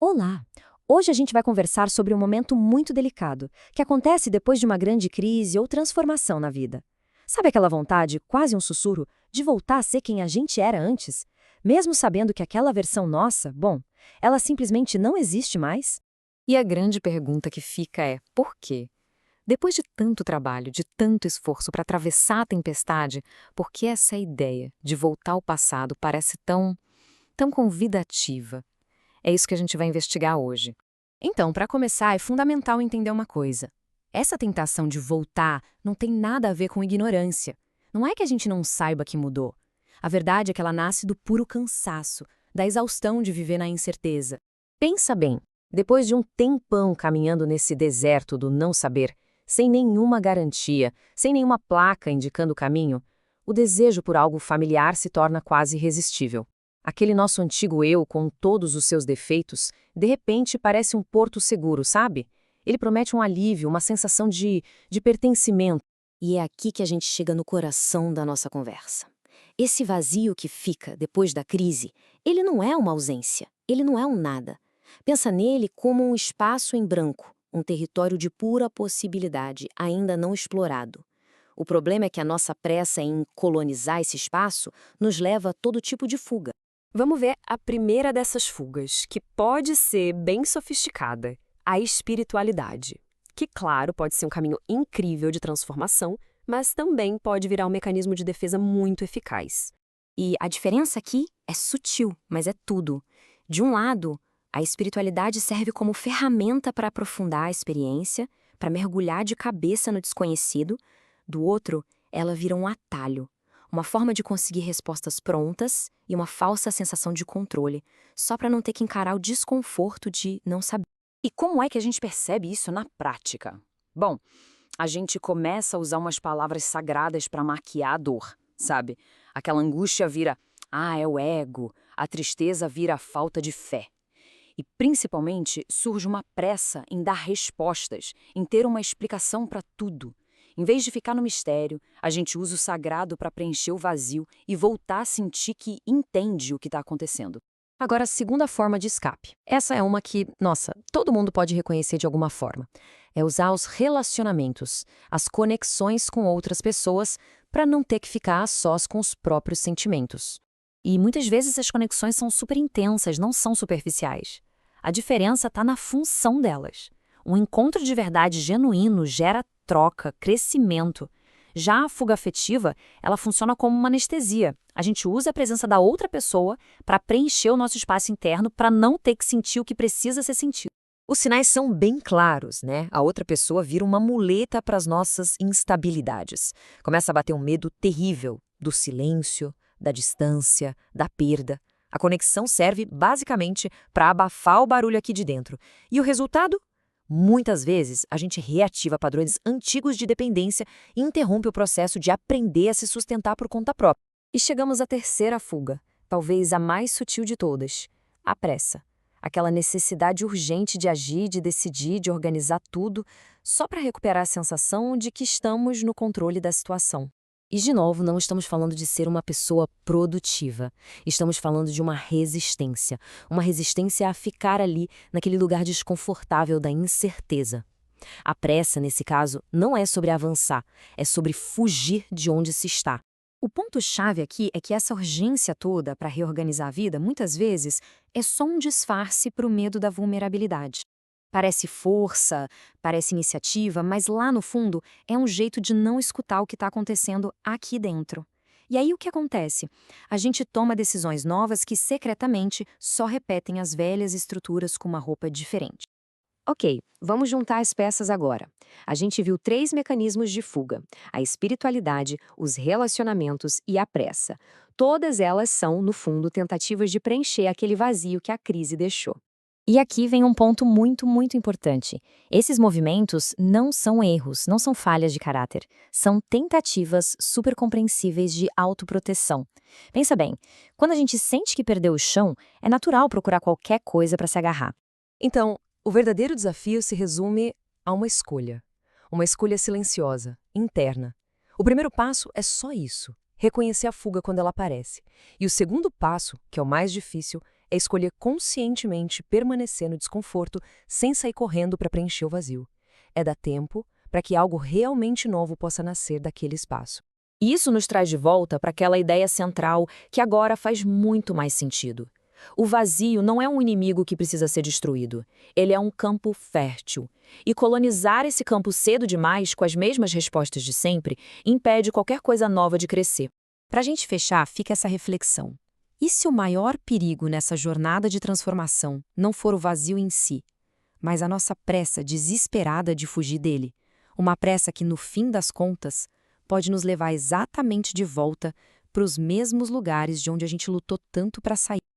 Olá! Hoje a gente vai conversar sobre um momento muito delicado, que acontece depois de uma grande crise ou transformação na vida. Sabe aquela vontade, quase um sussurro, de voltar a ser quem a gente era antes? Mesmo sabendo que aquela versão nossa, bom, ela simplesmente não existe mais? E a grande pergunta que fica é: por quê? Depois de tanto trabalho, de tanto esforço para atravessar a tempestade, por que essa ideia de voltar ao passado parece tão convidativa? É isso que a gente vai investigar hoje. Então, para começar, é fundamental entender uma coisa. Essa tentação de voltar não tem nada a ver com ignorância. Não é que a gente não saiba que mudou. A verdade é que ela nasce do puro cansaço, da exaustão de viver na incerteza. Pensa bem, depois de um tempão caminhando nesse deserto do não saber, sem nenhuma garantia, sem nenhuma placa indicando o caminho, o desejo por algo familiar se torna quase irresistível. Aquele nosso antigo eu, com todos os seus defeitos, de repente parece um porto seguro, sabe? Ele promete um alívio, uma sensação de pertencimento. E é aqui que a gente chega no coração da nossa conversa. Esse vazio que fica depois da crise, ele não é uma ausência, ele não é um nada. Pensa nele como um espaço em branco, um território de pura possibilidade, ainda não explorado. O problema é que a nossa pressa em colonizar esse espaço nos leva a todo tipo de fuga. Vamos ver a primeira dessas fugas, que pode ser bem sofisticada: a espiritualidade. Que, claro, pode ser um caminho incrível de transformação, mas também pode virar um mecanismo de defesa muito eficaz. E a diferença aqui é sutil, mas é tudo. De um lado, a espiritualidade serve como ferramenta para aprofundar a experiência, para mergulhar de cabeça no desconhecido. Do outro, ela vira um atalho, uma forma de conseguir respostas prontas e uma falsa sensação de controle, só para não ter que encarar o desconforto de não saber. E como é que a gente percebe isso na prática? Bom, a gente começa a usar umas palavras sagradas para maquiar a dor, sabe? Aquela angústia vira: é o ego, a tristeza vira a falta de fé. E, principalmente, surge uma pressa em dar respostas, em ter uma explicação para tudo. Em vez de ficar no mistério, a gente usa o sagrado para preencher o vazio e voltar a sentir que entende o que está acontecendo. Agora, a segunda forma de escape. Essa é uma que, nossa, todo mundo pode reconhecer de alguma forma. É usar os relacionamentos, as conexões com outras pessoas, para não ter que ficar a sós com os próprios sentimentos. E muitas vezes as conexões são super intensas, não são superficiais. A diferença está na função delas. Um encontro de verdade genuíno gera troca, crescimento. Já a fuga afetiva, ela funciona como uma anestesia. A gente usa a presença da outra pessoa para preencher o nosso espaço interno para não ter que sentir o que precisa ser sentido. Os sinais são bem claros, né? A outra pessoa vira uma muleta para as nossas instabilidades. Começa a bater um medo terrível do silêncio, da distância, da perda. A conexão serve basicamente para abafar o barulho aqui de dentro. E o resultado? Muitas vezes, a gente reativa padrões antigos de dependência e interrompe o processo de aprender a se sustentar por conta própria. E chegamos à terceira fuga, talvez a mais sutil de todas: a pressa. Aquela necessidade urgente de agir, de decidir, de organizar tudo, só para recuperar a sensação de que estamos no controle da situação. E, de novo, não estamos falando de ser uma pessoa produtiva. Estamos falando de uma resistência a ficar ali, naquele lugar desconfortável da incerteza. A pressa, nesse caso, não é sobre avançar, é sobre fugir de onde se está. O ponto-chave aqui é que essa urgência toda para reorganizar a vida, muitas vezes, é só um disfarce para o medo da vulnerabilidade. Parece força, parece iniciativa, mas lá no fundo é um jeito de não escutar o que está acontecendo aqui dentro. E aí o que acontece? A gente toma decisões novas que secretamente só repetem as velhas estruturas com uma roupa diferente. Ok, vamos juntar as peças agora. A gente viu 3 mecanismos de fuga: a espiritualidade, os relacionamentos e a pressa. Todas elas são, no fundo, tentativas de preencher aquele vazio que a crise deixou. E aqui vem um ponto muito importante. Esses movimentos não são erros, não são falhas de caráter. São tentativas super compreensíveis de autoproteção. Pensa bem, quando a gente sente que perdeu o chão, é natural procurar qualquer coisa para se agarrar. Então, o verdadeiro desafio se resume a uma escolha. Uma escolha silenciosa, interna. O primeiro passo é só isso: reconhecer a fuga quando ela aparece. E o segundo passo, que é o mais difícil, é escolher conscientemente permanecer no desconforto sem sair correndo para preencher o vazio. É dar tempo para que algo realmente novo possa nascer daquele espaço. E isso nos traz de volta para aquela ideia central que agora faz muito mais sentido. O vazio não é um inimigo que precisa ser destruído. Ele é um campo fértil. E colonizar esse campo cedo demais, com as mesmas respostas de sempre, impede qualquer coisa nova de crescer. Para a gente fechar, fica essa reflexão. E se o maior perigo nessa jornada de transformação não for o vazio em si, mas a nossa pressa desesperada de fugir dele? Uma pressa que, no fim das contas, pode nos levar exatamente de volta para os mesmos lugares de onde a gente lutou tanto para sair.